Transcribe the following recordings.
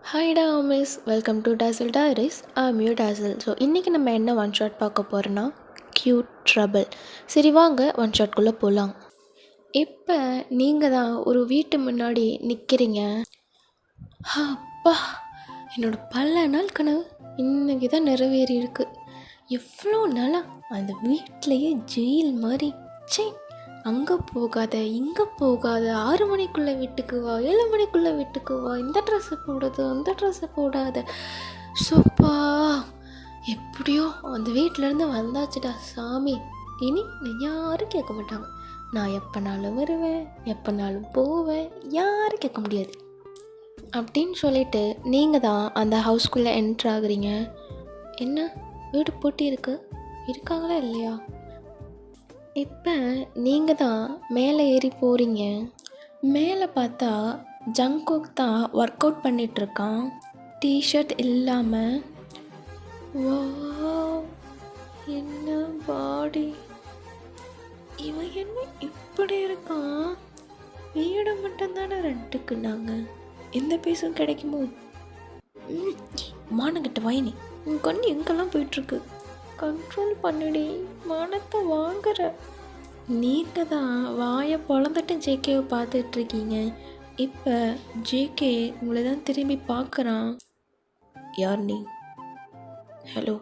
ஹாய்டா miss, welcome to Dazzle Diaries. I'm you Dazzle. So இன்றைக்கி நம்ம என்ன ஒன் ஷாட் பார்க்க போகிறோன்னா க்யூட் ட்ரபிள். சரி வாங்க ஒன் ஷாட்குள்ளே போகலாம். இப்போ நீங்கள் தான் ஒரு வீட்டு முன்னாடி நிற்கிறீங்க. அப்பா, என்னோடய பல நாள் கனவு இன்றைக்கி தான் நிறைவேறி இருக்குது. எவ்வளோ நாளாக அந்த வீட்டிலையே ஜெயில் மாதிரி. சே, அங்கே போகாத இங்கே போகாத, 6 மணிக்குள்ளே வீட்டுக்கு வா, 7 மணிக்குள்ளே வீட்டுக்கு வா, இந்த ட்ரெஸ்ஸை போடாது அந்த ட்ரெஸ்ஸை போடாத. சோப்பா, எப்படியோ அந்த வீட்டிலேருந்து வந்தாச்சுடா சாமி. இனி யாரும் கேட்க மாட்டாங்க. நான் எப்போனாலும் வருவேன், எப்போனாலும் போவேன், யாரும் கேட்க முடியாது அப்படின்னு சொல்லிட்டு நீங்கள் தான் அந்த ஹவுஸ்குள்ளே என்ட்ரு ஆகுறீங்க. என்ன வீடு பூட்டி இருக்காங்களா இல்லையா? இப்போ நீங்கள் தான் மேலே ஏறி போகிறீங்க. மேலே பார்த்தா ஜங்கோக் தான் ஒர்க் அவுட் பண்ணிகிட்ருக்கான், டிஷர்ட் இல்லாமல். வா, என்ன பாடி! இவன் என்ன இப்படி இருக்கான்? வீடை மட்டும்தானே ரெண்ட்டுக்குனாங்க, எந்த பீஸும் கிடைக்குமோ? மானங்கிட்ட வாயினி, உன் கண்ணு எங்கெல்லாம் போயிட்டுருக்கு? கண்ட்ரோல் பண்ணிடி, மானத்தை வாங்குற. நீங்கள் தான் வாயை பொழந்துட்டு ஜேகேவை பார்த்துட்ருக்கீங்க. இப்போ ஜேகே உங்களை தான் திரும்பி பார்க்குறான். யார் நீ? ஹலோ,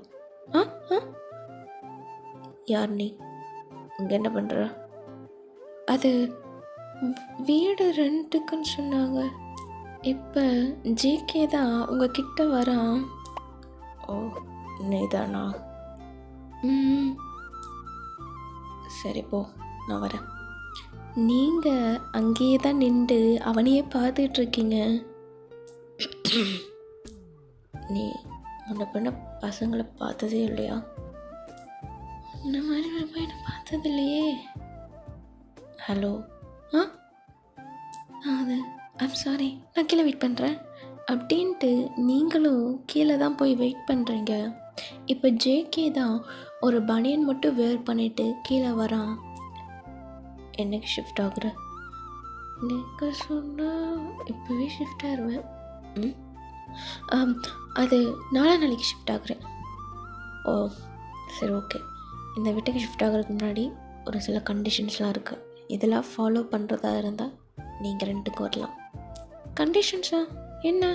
யார் நீ? இங்கே என்ன பண்ணுற? அது வீடு ரெண்ட்டுக்குன்னு சொன்னாங்க. இப்போ ஜேகே தான் உங்கள் கிட்ட வரான். ஓ, நீதானா? சரி போ, நான் வரேன். நீங்கள் அங்கேயே தான் நின்று அவனையே பார்த்துட்ருக்கீங்க. நீ முன்ன பின்ன பசங்களை பார்த்ததே இல்லையா? இந்த மாதிரி ஒரு பையனை பார்த்தது இல்லையே. ஹலோ, அது ஐம் சாரி, நான் கீழே வெயிட் பண்ணுறேன் அப்படின்ட்டு நீங்களும் கீழே தான் போய் வெயிட் பண்ணுறீங்க. இப்போ ஜேகே தான் ஒரு பனியன் மட்டும் வேர் பண்ணிவிட்டு கீழே வரான். என்னைக்கு ஷிஃப்ட் ஆகுற? நீங்கள் சொன்னால் இப்போவே ஷிஃப்ட் ஆகிடுவேன். அது நாளைக்கு ஷிஃப்ட் ஆகுறேன். ஓ சரி, ஓகே. இந்த வீட்டுக்கு ஷிஃப்ட் ஆகிறதுக்கு முன்னாடி ஒரு சில கண்டிஷன்ஸ்லாம் இருக்குது. இதெல்லாம் ஃபாலோ பண்ணுறதா இருந்தால் நீங்கள் ரெண்டுக்கு வரலாம். கண்டிஷன்ஸா என்ன?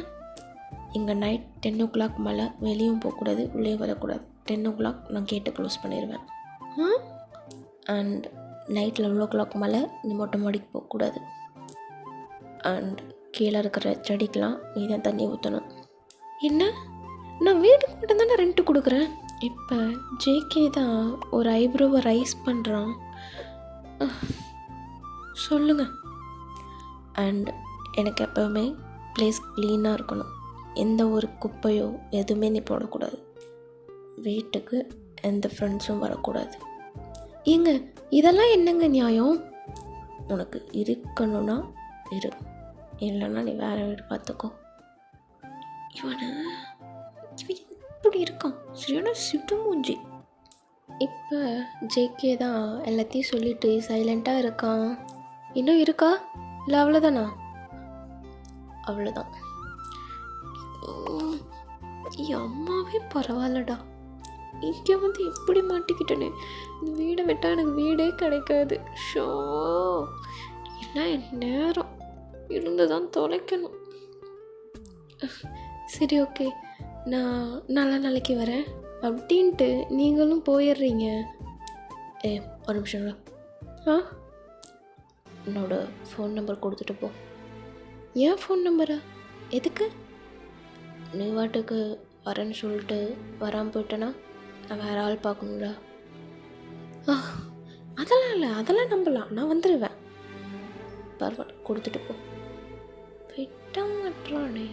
இங்கே நைட் 10 o'clock மேலே வெளியும் போகக்கூடாது, உள்ளே வரக்கூடாது. 10 o'clock நான் கேட்டை க்ளோஸ் பண்ணிடுவேன். அண்ட் நைட் 11 o'clock மேலே நீ மொட்டை மாடிக்கு போகக்கூடாது. அண்ட் கீழே இருக்கிற செடிக்கெலாம் நீ தான் தண்ணி ஊற்றணும். என்ன? நான் வீட்டுக்கு மட்டும் தானே ரெண்ட்டு கொடுக்குறேன். இப்போ ஜேகே தான் ஒரு ஐப்ரோவை ரைஸ் பண்ணுறான். சொல்லுங்கள். அண்ட் எனக்கு எப்போவுமே ப்ளேஸ் க்ளீனாக இருக்கணும். எந்த ஒரு குப்பையோ எதுவுமே நீ போடக்கூடாது. வீட்டுக்கு எந்த ஃப்ரெண்ட்ஸும் வரக்கூடாது. ஏங்க, இதெல்லாம் என்னங்க நியாயம்? உனக்கு இருக்கணும்னா இரு, இல்லைன்னா நீ வேறு வீடு பார்த்துக்கோ. இவன் இப்படி இருக்கான், சரியான சிட்டு மூஞ்சி. இப்போ ஜேகே தான் எல்லாத்தையும் சொல்லிட்டு சைலண்ட்டாக இருக்கான். இன்னும் இருக்கா இல்லை அவ்வளோதானா? அவ்வளோதான். என் அம்மாவே பரவாயில்லடா, இங்கே வந்து எப்படி மாட்டிக்கிட்டேனே. இந்த வீடை விட்டால் எனக்கு வீடே கிடைக்காது. ஷோ, எல்லாம் என் நேரம் இருந்து தான் தொலைக்கணும். சரி, ஓகே, நான் நாளைக்கு வரேன் அப்படின்ட்டு நீங்களும் போயிடுறீங்க. ஒரு நிமிஷம். என்னோட ஃபோன் நம்பர் கொடுத்துட்டு போ. ஏன் ஃபோன் நம்பரா? எதுக்கு? நீ வாட்டுக்கு வரேன்னு சொல்லிட்டு வராமல் போயிட்டேன்னா நான் வேறு ஆள் பார்க்கணும்ல. அதெல்லாம் இல்லை, அதெல்லாம் நம்பலாம், நான் வந்துடுவேன். பரவாயில்ல, கொடுத்துட்டு போ. விட்ட மாட்டானே.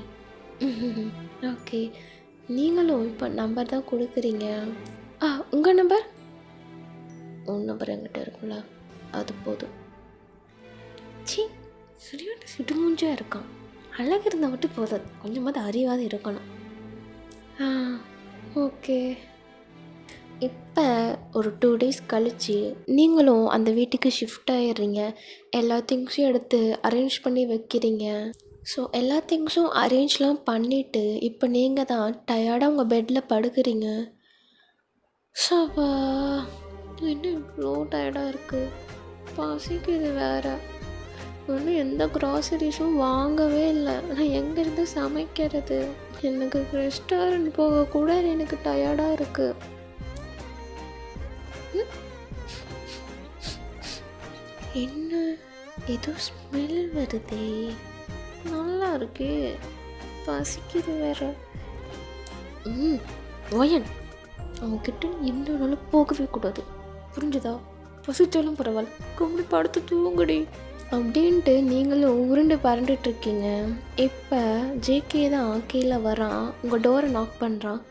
ஓகே, நீங்களும் இப்போ நம்பர் தான் கொடுக்குறீங்க. உங்கள் நம்பர்? உன் நம்பர் என்கிட்ட இருக்குல்ல, அது போதும். சி, சரியான சிடுமூஞ்சாக இருக்கான். அழகு இருந்தால் மட்டும் போதாது, கொஞ்சமாவது அறிவாத இருக்கணும். ஓகே. இப்போ ஒரு 2 days கழித்து நீங்களும் அந்த வீட்டுக்கு ஷிஃப்ட் ஆகிடுறீங்க. எல்லா திங்ஸையும் எடுத்து அரேஞ்ச் பண்ணி வைக்கிறீங்க. ஸோ எல்லா திங்ஸும் அரேஞ்ச்லாம் பண்ணிவிட்டு இப்போ நீங்கள் தான் டயர்டாக உங்கள் பெட்டில் படுக்கிறீங்க. ஸப்பா என்ன இவ்வளோ டயர்டாக இருக்குது, பசிக்குது வேறு. இன்னும் எந்த க்ராசரிஸும் வாங்கவே இல்லை. நான் எங்கேருந்து சமைக்கிறது? எனக்கு ரெஸ்டாரண்ட் போக கூட எனக்கு டயர்டாக இருக்குது. என்ன ஏதோ ஸ்மெல் வருதே, நல்லா இருக்கே, பசிக்குது வேற. வயன் அவன்கிட்ட எந்த நாளும் போகவே கூடாது, புரிஞ்சுதா? பசிச்சாலும் பரவாயில்ல, கம்மி படுத்து தூங்குடி அப்படின்ட்டு நீங்களும் உருண்டு பறண்டுட்ருக்கீங்க. இப்போ ஜேகே தான் கீழே வரான், உங்கள் டோரை நாக் பண்ணுறான்.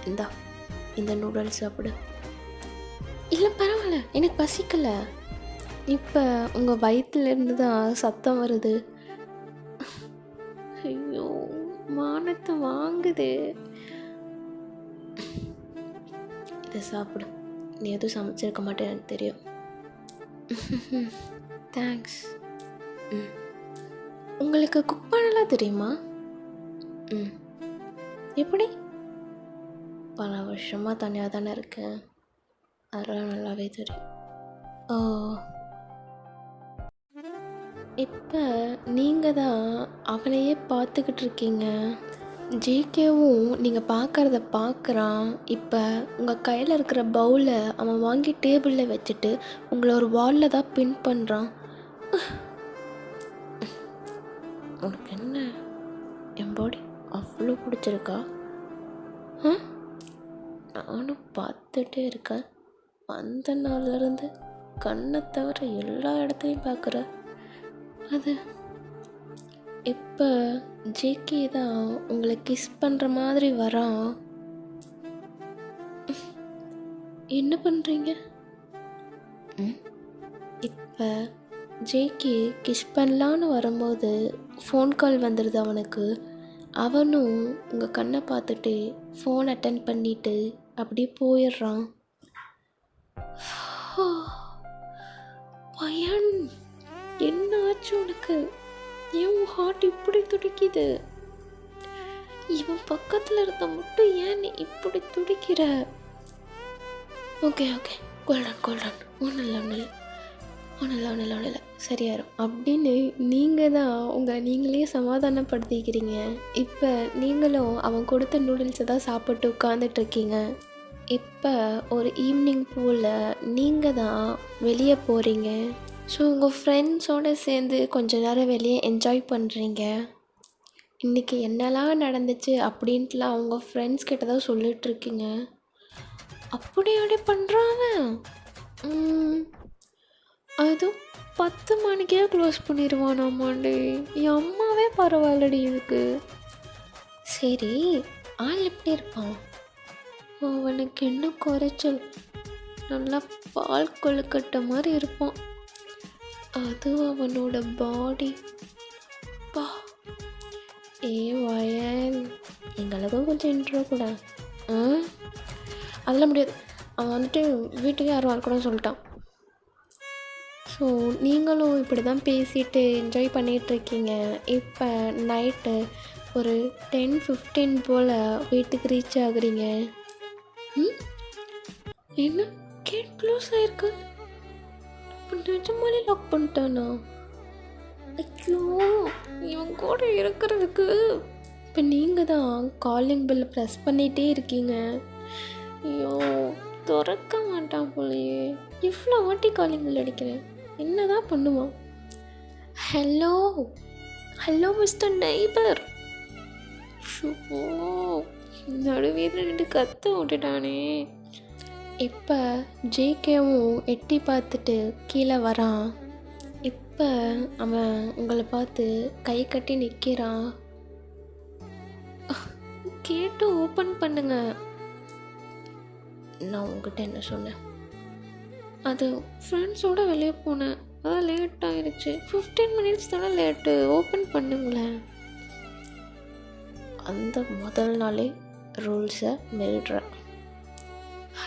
இந்தா இந்த நூடுல்ஸ் சாப்பிடு. இல்லை பரவாயில்ல, எனக்கு பசிக்கலை. இப்போ உங்கள் வயிற்றுலேருந்து தான் சத்தம் வருது. ஐயோ மானத்தை வாங்குது. இதை சாப்பிடு, நீ எதுவும் சமைச்சிருக்க மாட்டேன்னு எனக்கு தெரியும். தேங்க்ஸ். உங்களுக்கு குக் பண்ணலாம் தெரியுமா? எப்படி? பல வருஷமாக தனியாக தானே இருக்கேன், அதெல்லாம் நல்லாவே தெரியும். ஓ, இப்போ நீங்கள் தான் அவனையே பார்த்துக்கிட்டு இருக்கீங்க. ஜேகேவும் நீங்கள் பார்க்குறத பார்க்குறான். இப்போ உங்கள் கையில் இருக்கிற பவுலை அவன் வாங்கி டேபிளில் வச்சுட்டு உங்களை ஒரு வாலில் தான் பின் பண்ணுறான். உனக்கு என்ன என் பாடி அவ்வளோ பிடிச்சிருக்கா? நானும் பார்த்துட்டே இருக்கேன், அந்த நாள்லேருந்து கண்ணை தவிர எல்லா இடத்துலையும் பார்க்குற. அது இப்போ ஜேகே தான் உங்களை கிஸ் பண்ணுற மாதிரி வரான். என்ன பண்ணுறீங்க? இப்போ ஜேகே கிஸ் பண்ணலான்னு வரும்போது ஃபோன் கால் வந்துடுது அவனுக்கு. அவனும் உங்கள் கண்ணை பார்த்துட்டு ஃபோன் அட்டன் பண்ணிவிட்டு அப்படியே போயிடுறான். பையன் என்ன ஆச்சு உனக்கு? ஏன் ஹார்ட் இப்படி துடிக்குது? இவன் பக்கத்தில் இருந்த மட்டும் ஏன் நீ இப்படி துடிக்கிற? ஓகே ஓகே, கோல்டன் ஒன்றும் இல்லை சரியாயிரும் அப்படின்னு நீங்கள் தான் நீங்களே சமாதானப்படுத்திக்கிறீங்க. இப்போ நீங்களும் அவன் கொடுத்த நூடுல்ஸை தான் சாப்பிட்டு உட்காந்துட்ருக்கீங்க. இப்போ ஒரு ஈவினிங் போல் நீங்கள் தான் வெளியே போகிறீங்க. ஸோ உங்கள் ஃப்ரெண்ட்ஸோடு சேர்ந்து கொஞ்ச நேரம் வெளியே என்ஜாய் பண்ணுறீங்க. இன்றைக்கி என்னெல்லாம் நடந்துச்சு அப்படின்ட்டுலாம் உங்கள் ஃப்ரெண்ட்ஸ் கிட்ட தான் சொல்லிகிட்ருக்கீங்க. அப்படி பண்ணுறாங்க. அதுவும் 10 மணிக்கே க்ளோஸ் பண்ணிடுவானாமாண்டி. என் அம்மாவே பரவாயில்லடி இதுக்கு. சரி, ஆள் எப்படி இருப்பான்? அவனுக்கு என்ன குறைச்சல், நல்லா பால் கொழுக்கட்டை மாதிரி இருப்பான். அதுவும் அவனோட பாடி பா. வயல் எங்களுக்கும் கொஞ்சம் இன்ட்ரோ கூட. அதெல்லாம் முடியாது, அவன் வந்துட்டு வீட்டுக்கு யாரும் வரக்கூடாதுன்னு சொல்லிட்டான். ஸோ நீங்களும் இப்படி தான் பேசிட்டு என்ஜாய் பண்ணிகிட்ருக்கீங்க. இப்போ நைட்டு ஒரு 10-15 போல் வீட்டுக்கு ரீச் ஆகுறீங்க. என்ன கேட் க்ளோஸ் ஆகிருக்கு? நிஜமாலே லாக் பண்ணிட்டானா? ஐயோ, இவன் கூட இருக்கிறதுக்கு. இப்போ நீங்கள் தான் காலிங் பெல் ப்ரெஸ் பண்ணிகிட்டே இருக்கீங்க. ஐயோ, திறக்க மாட்டான் போலையே. இவ்வளோ வாட்டி காலிங் பெல் அடிக்கிறேன், என்ன தான் பண்ணுவான்? Hello mister neighbour. ஷோ, நடுவீதில் நின்று கத்த விட்டுட்டானே. இப்போ ஜேகேவும் எட்டி பார்த்துட்டு கீழே வரான். இப்போ அவன் உங்களை பார்த்து கை கட்டி நிற்கிறான். கேட்டு ஓப்பன் பண்ணுங்க. நான் உங்ககிட்ட என்ன சொன்னேன்? அது ஃப்ரெண்ட்ஸோடு வெளியே போனேன், அதான் லேட் ஆகிடுச்சு. 15 மினிட்ஸ் தானே லேட்டு, ஓப்பன் பண்ணுங்களேன். அந்த முதல் நாளே ரூல்ஸை மீறுறேன்.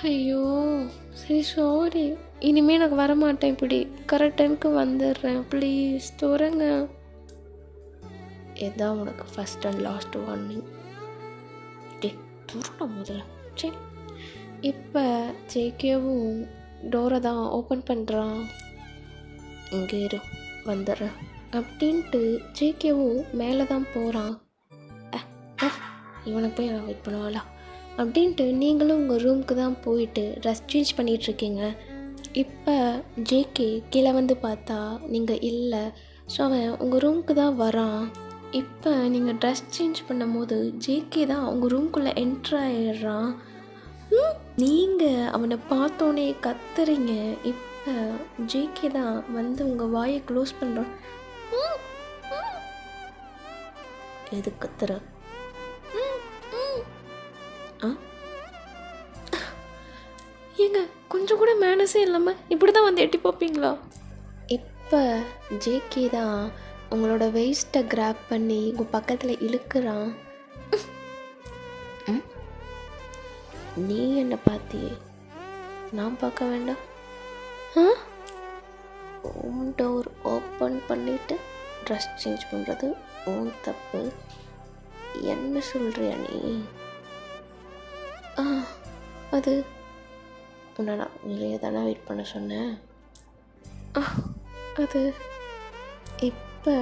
ஐயோ சரி, சாரி, இனிமேல் எனக்கு வரமாட்டேன். இப்படி கரெக்ட் டைமுக்கு வந்துடுறேன், ப்ளீஸ் தோறங்க. இதுதான் உனக்கு ஃபஸ்ட் அண்ட் லாஸ்ட் வார்னிங். டே துருட முதல்ல. சரி, இப்போ ஜேகேவும் டோரை தான் ஓப்பன் பண்ணுறான். இங்கே இரு, வந்துடுறேன் அப்படின்ட்டு ஜேகேவும் மேலே தான் போகிறான். இவனுக்கு போய் நான் வெயிட் பண்ணுவாளா அப்படின்ட்டு நீங்களும் உங்கள் ரூமுக்கு தான் போயிட்டு ட்ரெஸ் சேஞ்ச் பண்ணிகிட்ருக்கீங்க. இப்போ ஜேகே கீழே வந்து பார்த்தா நீங்கள் இல்லை. ஸோ அவன் உங்கள் ரூமுக்கு தான் வரான். இப்போ நீங்கள் ட்ரெஸ் சேஞ்ச் பண்ணும் போது ஜேகே தான் உங்கள் ரூம்குள்ளே என்ட்ரு ஆயிடுறான். நீங்கள் அவனை பார்த்தோன்னே கத்துறீங்க. இப்போ ஜேகே தான் வந்து உங்கள் வாயை க்ளோஸ் பண்ணுறான். எது கத்துற? ஏங்க கொஞ்சம் கூட மேனஸே இல்லாமல் இப்படி தான் வந்து எட்டி பார்ப்பீங்களா? இப்போ ஜேகே தான் உங்களோட வெயிஸ்ட்டை கிராப் பண்ணி உங்கள் பக்கத்தில் இழுக்கிறான். நீ என்ன பார்த்தியே, நான் பார்க்க வேண்டாம்? ரூம் டோர் ஓப்பன் பண்ணிவிட்டு ட்ரெஸ் சேஞ்ச் பண்ணுறது உன் தப்பு. என்ன சொல்கிறியா நீ? அது உன்னை நான் வெளியே தானே வெயிட் பண்ண சொன்னேன். அது இப்போ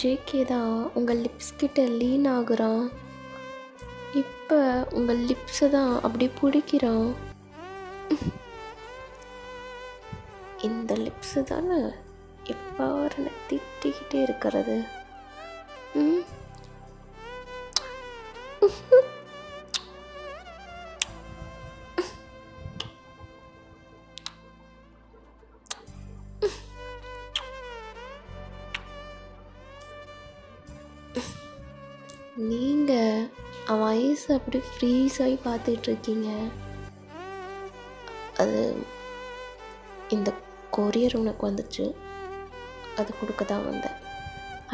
ஜேகே தான் உங்கள் லிப்ஸ் கிட்ட லீன் ஆகுறான். இப்போ உங்கள் லிப்ஸை தான் அப்படி பிடிக்கிறான். இந்த லிப்ஸு தானே எப்போ என்னை திட்டிக்கிட்டே இருக்கிறது. நீங்கள் அவன் ஐஸ் அப்படி ஃப்ரீஸ் ஆகி பார்த்துட்ருக்கீங்க. அது இந்த கொரியர் உனக்கு வந்துச்சு, அது கொடுக்க தான் வந்தேன்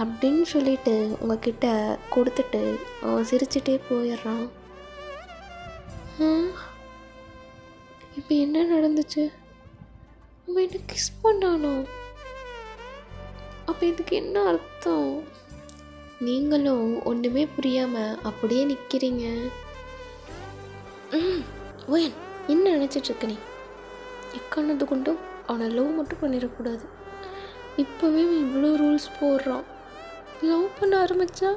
அப்படின்னு சொல்லிட்டு உங்ககிட்ட கொடுத்துட்டு அவன் சிரிச்சிட்டே போயிடுறான். இப்போ என்ன நடந்துச்சு? அவன் என்ன கிஸ் பண்ணானோ? அப்போ இதுக்கு என்ன அர்த்தம்? நீங்களும் ஒன்றுமே புரியாமல் அப்படியே நிற்கிறீங்க. ஓயன் என்ன நினச்சிட்ருக்க நீ? எக்கானது கொண்டும் அவனை லவ் மட்டும் பண்ணிடக்கூடாது. இப்போவே இவ்வளோ ரூல்ஸ் போடுறான். லவ் பண்ண ஆரம்பித்தா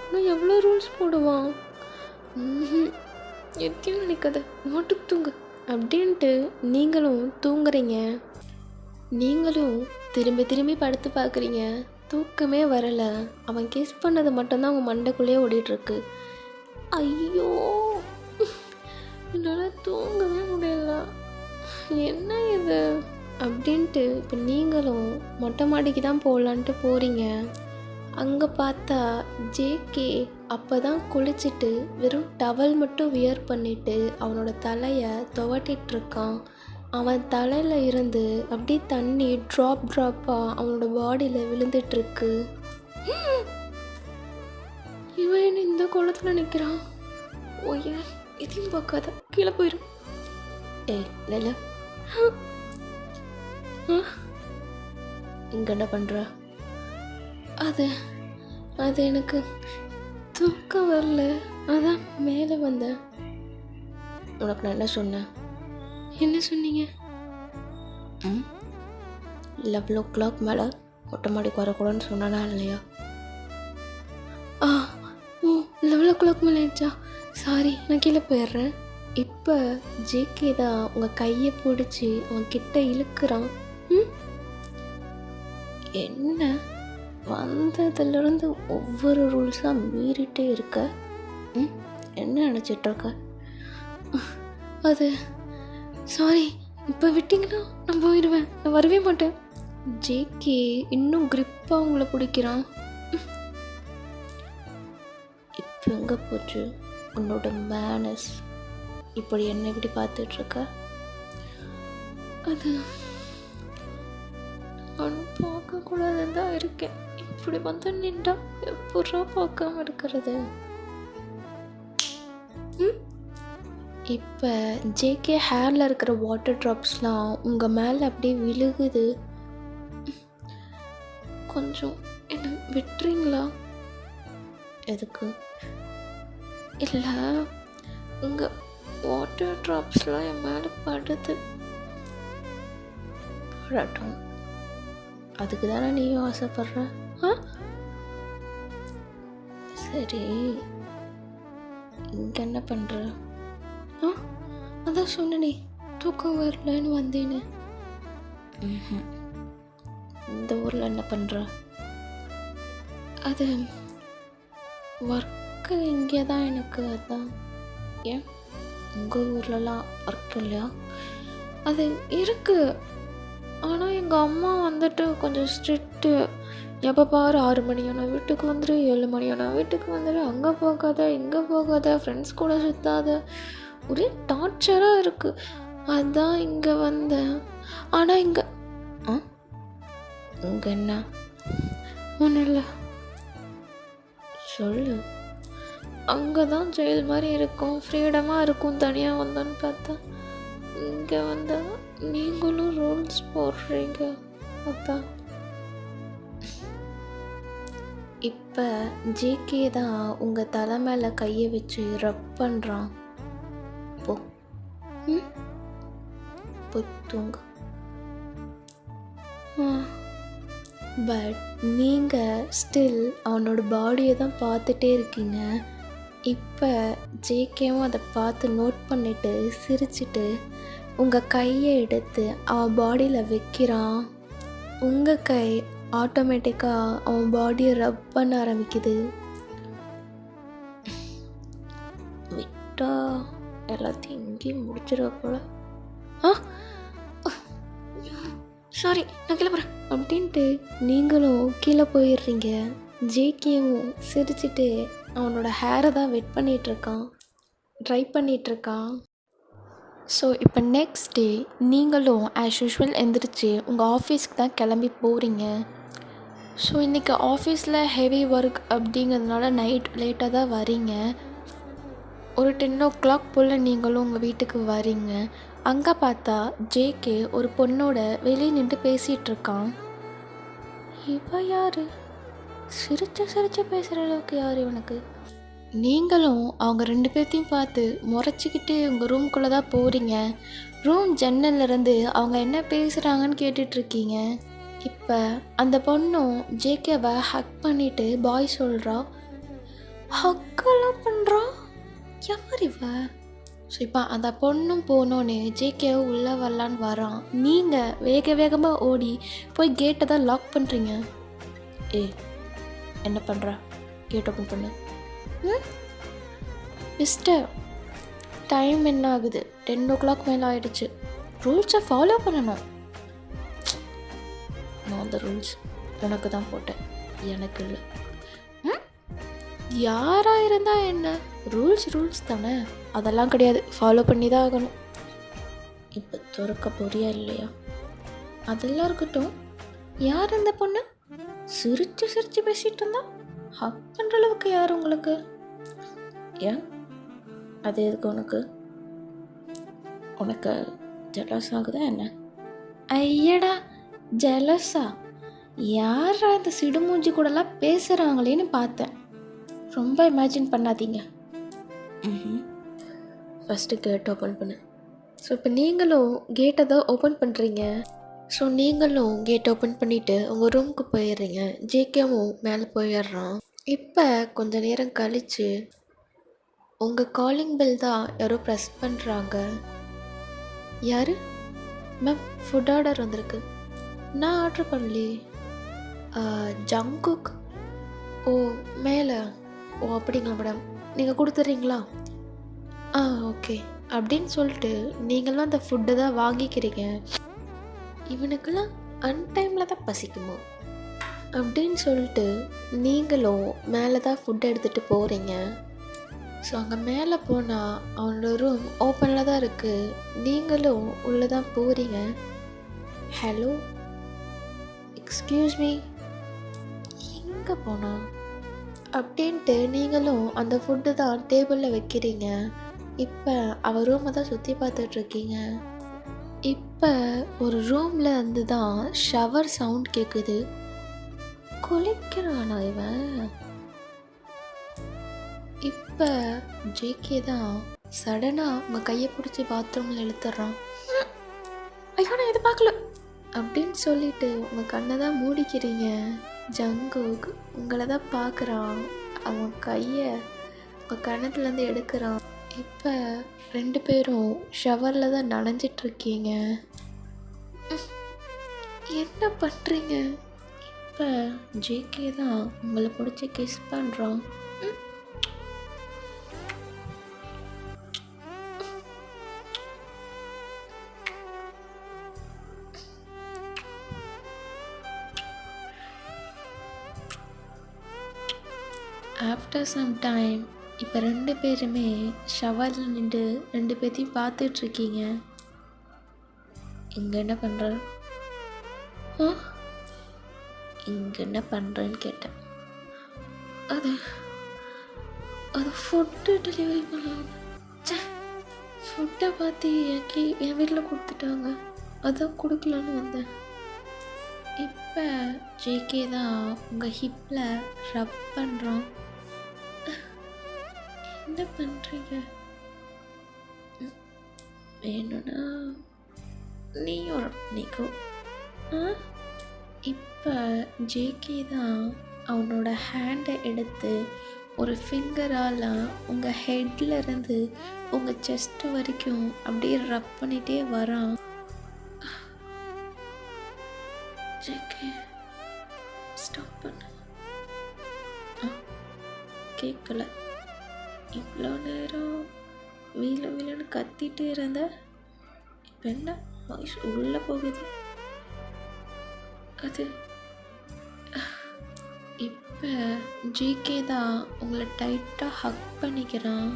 இன்னும் எவ்வளோ ரூல்ஸ் போடுவான். எத்தையும் நினைக்காத, மாட்டு தூங்கு அப்படின்ட்டு நீங்களும் தூங்குறீங்க. நீங்களும் திரும்பி திரும்பி படுத்து பார்க்குறீங்க. தூக்கமே வரலை. அவன் கிஸ் பண்ணது மட்டும்தான் அவன் மண்டைக்குள்ளேயே ஓடிட்டுருக்கு. ஐயோ, என்னால் தூங்கவே முடியல, என்ன இது அப்படின்ட்டு இப்போ நீங்களும் மொட்டை மாடிக்கு தான் போகலான்ட்டு போகிறீங்க. அங்கே பார்த்தா ஜேகே அப்போ தான் குளிச்சுட்டு வெறும் டவல் மட்டும் வியர் பண்ணிவிட்டு அவனோட தலையை துவட்டிகிட்ருக்கான். அவன் தலையில் இருந்து அப்படியே தண்ணி ட்ராப்பாக அவனோட பாடியில் விழுந்துட்டுருக்கு. இவன் இந்த குளத்தில் நிற்கிறான். ஓய்ய எதையும் பார்க்காத, கீழே போயிடும். இல்லை இங்கே என்ன பண்ணுற? அது எனக்கு தூக்கம் வரல, அதான் மேலே வந்தேன். உனக்கு நான் என்ன சொன்னேன்? என்ன சொன்னீங்க? 11 o'clock மேலே மொட்டை மாடிக்கு வரக்கூடாதுன்னு சொன்னானா இல்லையா? ஓ 11 o'clock மேலே ஆயிடுச்சா? சாரி, நான் கீழே போயிடுறேன். இப்போ ஜேகே தான் உங்கள் கையை பிடிச்சி அவன் கிட்ட இழுக்கிறான். என்ன வந்ததுலேருந்து ஒவ்வொரு ரூல்ஸாக மீறிட்டே இருக்க? என்ன நினச்சிட்ருக்க? அது சாரி, இப்போ விட்டிங்கன்னா நான் போயிடுவேன், நான் வரவே மாட்டேன். ஜேகே இன்னும் கிரிப்பாக உங்களை பிடிக்கிறான். இப்போ எங்கே போச்சு உன்னோட மேனஸ்? இப்படி என்ன இப்படி பார்த்துட்ருக்க? அது நான் பார்க்கக்கூடாதுன்னு தான் இருக்கேன். இப்படி வந்து நின்றா எப்படா பார்க்காம இருக்கிறது? இப்போ ஜேகே ஹேரில் இருக்கிற வாட்டர் ட்ராப்ஸ்லாம் உங்கள் மேலே அப்படியே விழுகுது. கொஞ்சம் என்ன விட்டுறீங்களா? எதுக்கு? இல்லை, இங்கே வாட்டர் ட்ராப்ஸ்லாம் என் மேலே படுது. படட்டும், அதுக்கு தானே நீயும் ஆசைப்படுற. சரி, இங்கே என்ன பண்ணுற? அதான் சொன்னனே, தூக்கம் வரலன்னு வந்தேன்னு. இந்த ஊரில் என்ன பண்ணுற? அது ஒர்க்கு இங்கே தான் எனக்கு. அதான். ஏன் உங்கள் ஊர்லலாம் ஒர்க் இல்லையா? அது இருக்குது, ஆனால் எங்கள் அம்மா வந்துட்டு கொஞ்சம் ஸ்ட்ரிக்ட்டு. எப்போ பாரு 6 மணியான வீட்டுக்கு வந்துடு, 7 மணியான வீட்டுக்கு வந்துடு, அங்கே போகாத இங்கே போகாத, ஃப்ரெண்ட்ஸ் கூட சுற்றாத, ஒரே டார்ச்சராக இருக்குது. அதுதான் இங்கே வந்தேன். ஆனால் இங்கே இங்கே என்ன? ஒன்றும் இல்லை, சொல்லு. அங்கே தான் ஜெயில் மாதிரி இருக்கும், ஃப்ரீடமாக இருக்கும். தனியாக வந்தோன்னு பார்த்தா இங்கே வந்தால் நீங்களும் ரூல்ஸ் போடுறீங்க. அதான். இப்போ ஜேகே தான் உங்கள் தலை மேலே கையை வச்சு ரப் பண்ணுறான். போய் தூங்க. பட் நீங்கள் ஸ்டில் அவனோட பாடியை தான் பார்த்துட்டே இருக்கீங்க. இப்போ ஜேகேவும் அதை பார்த்து நோட் பண்ணிவிட்டு சிரிச்சிட்டு உங்கள் கையை எடுத்து அவன் பாடியில் வைக்கிறான். உங்கள் கை ஆட்டோமேட்டிக்காக அவன் பாடியை ரப் பண்ண ஆரம்பிக்குது. விட்டா எல்லாத்தையும் இங்கேயும் முடிச்சிருவ போல. சாரி, நான் கீழே போகிறேன் அப்படின்ட்டு நீங்களும் கீழே போயிடுறீங்க. ஜேகேவும் சிரிச்சிட்டு அவனோட ஹேரை தான் வெட் பண்ணிகிட்ருக்கான், ட்ரை பண்ணிகிட்ருக்கான். ஸோ இப்போ நெக்ஸ்ட் டே நீங்களும் ஆஸ் யூஷுவல் எந்திரிச்சு உங்கள் ஆஃபீஸ்க்கு தான் கிளம்பி போகிறீங்க. ஸோ இன்றைக்கி ஆஃபீஸில் ஹெவி ஒர்க் அப்படிங்கிறதுனால நைட் லேட்டாக தான் வரீங்க. ஒரு 10 o'clock போல் நீங்களும் உங்கள் வீட்டுக்கு வரீங்க. அங்கே பார்த்தா ஜேகே ஒரு பொண்ணோட வெளியே நின்று பேசிகிட்ருக்கான். இவ யார்? சிரிச்சு பேசுகிற அளவுக்கு யார் இவனுக்கு? நீங்களும் அவங்க 2 பேர்த்தையும் பார்த்து முறைச்சிக்கிட்டு உங்கள் ரூம்குள்ளே தான் போகிறீங்க. ரூம் ஜன்னல்லேருந்து அவங்க என்ன பேசுகிறாங்கன்னு கேட்டுட்ருக்கீங்க. இப்போ அந்த பொண்ணும் ஜேகேவை ஹக் பண்ணிவிட்டு பாய் சொல்கிறா. ஹக்கெல்லாம் பண்ணுறா, யார் இவ? ஸோ இப்போ அந்த பொண்ணும் போனோன்னே ஜேகேவை உள்ளே வரலான்னு வரான். நீங்கள் வேகமாக ஓடி போய் கேட்டை தான் லாக் பண்ணுறீங்க. என்ன பண்ணுற? கேட் ஓப்பன் பண்ணு. மிஸ்டர், டைம் என்ன ஆகுது? 10 o'clock மேலே ஆகிடுச்சு. ரூல்ஸை ஃபாலோ பண்ணணும். நான் அந்த ரூல்ஸ் உனக்கு தான் போட்டேன், எனக்கு இல்லை. யாராக இருந்தால் என்ன, ரூல்ஸ் தானே, அதெல்லாம் கிடையாது, ஃபாலோ பண்ணி தான் ஆகணும். இப்போ திறக்க போறியா இல்லையா? அதெல்லாம் இருக்கட்டும். யார் இந்த பொண்ணு? சிரிச்சு பேசிகிட்டு இருந்தா ஹக் பண்ணுற அளவுக்கு யார் உங்களுக்கு? ஏன் அது எதுக்கு உனக்கு? உனக்கு ஜெலஸ் ஆகுதா என்ன? ஐயடா, ஜெலஸா? யாரா இந்த சிடுமூஞ்சி கூடலாம் பேசுகிறாங்களேன்னு பார்த்தேன். ரொம்ப இமேஜின் பண்ணாதீங்க. ஃபஸ்ட்டு கேட் ஓப்பன் பண்ணு. ஸோ இப்போ நீங்களும் கேட்டை தான் ஓப்பன் பண்ணுறீங்க. ஸோ நீங்களும் கேட் ஓப்பன் பண்ணிவிட்டு உங்கள் ரூமுக்கு போயிடுறீங்க. ஜேகேவும் மேலே போயிடுறான். இப்போ கொஞ்ச நேரம் கழித்து உங்கள் காலிங் பெல் தான் யாரோ ப்ரெஸ் பண்ணுறாங்க. யார்? மேம், ஃபுட் ஆர்டர் வந்திருக்கு. நான் ஆர்டர் பண்ணலையே. ஜங்குக். ஓ, மேலே. ஓ அப்படிங்களா மேடம், நீங்கள் கொடுத்துட்றீங்களா? ஓகே அப்படின்னு சொல்லிட்டு நீங்களும் அந்த ஃபுட்டை தான் வாங்கிக்கிறீங்க. இவனுக்கெல்லாம் அன்டைமில் தான் பசிக்குமோ அப்படின்னு சொல்லிட்டு நீங்களும் மேலே தான் ஃபுட் எடுத்துகிட்டு போகிறீங்க. ஸோ அங்கே மேலே போனால் அவனோட ரூம் ஓப்பனில் தான் இருக்குது. நீங்களும் உள்ளே தான் போகிறீங்க. ஹலோ, எக்ஸ்கியூஸ் மீ, எங்கே போனா அப்படின்ட்டு நீங்களும் அந்த ஃபுட்டு தான் டேபிளில் வைக்கிறீங்க. இப்போ அவள் ரூமை தான் சுற்றி பார்த்துட்ருக்கீங்க. இப்போ ஒரு ரூமில் இருந்து தான் ஷவர் சவுண்ட் கேட்குது. குளிக்கிறானா இவன்? இப்போ ஜேகே தான் சடனாக உங்கள் கையை பிடிச்சி பாத்ரூமில் இழுத்துட்றான். ஐயோ நான் எது பார்க்கல அப்படின்னு சொல்லிட்டு உங்கள் கண்ணை தான் மூடிக்கிறீங்க. ஜங்குக் உங்களை தான் பார்க்குறான். அவன் கையை உங்கள் கண்ணத்துலேருந்து எடுக்கிறான். இப்போ 2 பேரும் ஷவரில் தான் நனைஞ்சிட்ருக்கீங்க. என்ன பண்ணுறீங்க? இப்போ ஜேகே தான் உங்களை பிடிச்சி கிஸ் பண்ணுறான். ஆஃப்டர் சம் டைம் இப்போ 2 பேருமே ஷவரில் நின்று 2 பேர்த்தையும் பார்த்துட்ருக்கீங்க. இங்கே என்ன பண்ணுற? இங்கே என்ன பண்ணுறேன்னு கேட்டேன். அது ஃபுட்டு டெலிவரி பண்ணாங்க. ஃபுட்டை பார்த்து என் வீட்டில் கொடுத்துட்டாங்க, அதான் கொடுக்கலான்னு வந்தேன். இப்போ ஜேகே தான் உங்கள் ஹிப்பில் ரப் பண்ணுறோம். என்ன பண்ணுறீங்க? வேணும்னா நீயும் ரப் பண்ணிக்கோ. இப்போ ஜேகே தான் அவனோட ஹேண்டை எடுத்து ஒரு ஃபிங்கரால் உங்கள் ஹெட்டில் இருந்து உங்கள் செஸ்ட் வரைக்கும் அப்படியே ரப் பண்ணிகிட்டே வரான். ஜேகே ஸ்டாப் பண்ணு. கேட்கல. இவ்வளோ நேரம் வீலன்னு கத்திட்டு இருந்த, இப்போ என்ன வாய்ஸ் உள்ளே போகுது? அது இப்போ ஜேகே தான் உங்களை டைட்டாக ஹக் பண்ணிக்கிறான்.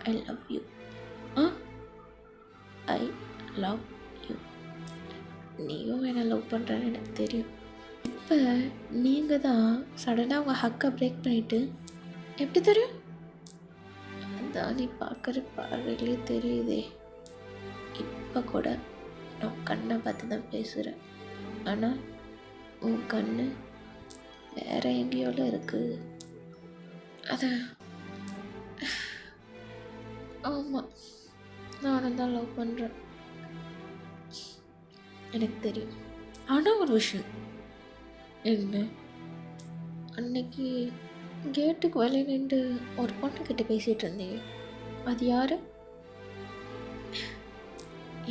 I love you. I love you. நீயும் என்னை லவ் பண்ணுறேன்னு எனக்கு தெரியும். இப்போ நீங்கள் தான் சடனாக உங்கள் ஹக்கை பிரேக் பண்ணிவிட்டு, எப்படி தெரியும்? அதான் நீ பார்க்குற பார்வையிலே தெரியுதே. இப்போ கூட நான் கண்ணை பார்த்து தான் பேசுகிறேன், ஆனால் உன் கண்ணு வேற எங்கேயோட இருக்குது. அது ஆமாம், நானும் தான் லவ் பண்ணுறேன், எனக்கு தெரியும். ஆனால் ஒரு விஷயம் என்ன, அன்னைக்கு கேட்டுக்கு வெளியே நின்று ஒரு பொண்ணுக்கிட்ட பேசிகிட்டு இருந்தீங்க, அது யார்?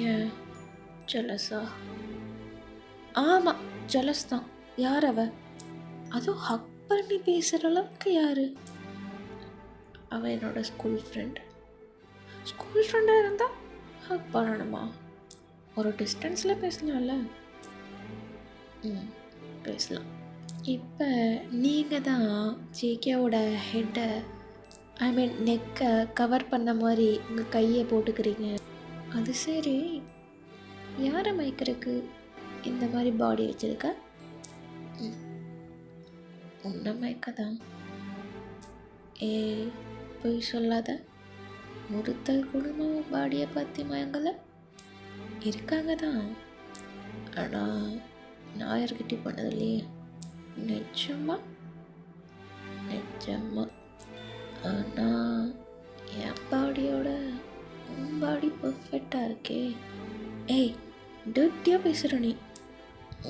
ஏன் ஜெலஸா? ஆமாம் ஜெலஸ் தான். யார் அவ? அதுவும் ஹக் பண்ணி பேசுகிற அளவுக்கு யார்? அவள் என்னோட ஸ்கூல் ஃப்ரெண்ட். ஸ்கூல் ஃப்ரெண்டாக இருந்தால் ஹக் பண்ணணுமா? ஒரு டிஸ்டன்ஸில் பேசலாம்ல. பேசலாம். இப்போ நீங்கள் தான் ஜேகேவோட ஹெட்டை, ஐ மீன் நெக்கை கவர் பண்ண மாதிரி உங்கள் கையை போட்டுக்கிறீங்க. அது சரி, யாரை மயக்கிறதுக்கு இந்த மாதிரி பாடி வச்சுருக்க? உன்னை மயக்க தான். போய் சொல்லாத. ஒருத்தர் குடும்பம் பாடியை பார்த்து மயங்கலை இருக்காங்க தான், ஆனால் நான் யார்கிட்டையும் பண்ணது இல்லையே. நிஜமா. ஆனால் என் பாடியோட உன் பாடி பர்ஃபெக்டாக இருக்கே. ஏய் டர்ட்டியாக பேசுகிற நீ.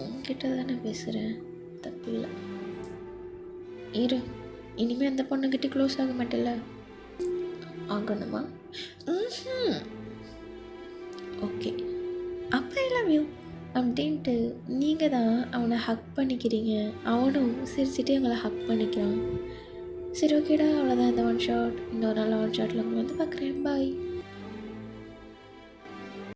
உன்கிட்ட தானே பேசுகிறேன், தப்பில்லை. இரு, இனிமேல் அந்த பொண்ணுக்கிட்ட க்ளோஸ் ஆக மாட்டேல்ல? ஆகணுமா? ஓகே, அப்போ ஐ லவ் யூ அப்படின்ட்டு நீங்கள் தான் அவனை ஹக் பண்ணிக்கிறீங்க. அவனும் சிரிச்சுட்டு எங்களை ஹக் பண்ணிக்கிறான். சரி ஓகேடா, அவ்வளோதான் இந்த ஒன் ஷாட். இன்னொரு நாள் ஒன் ஷாட்டில் உங்களை வந்து பார்க்குறேன். பாய்.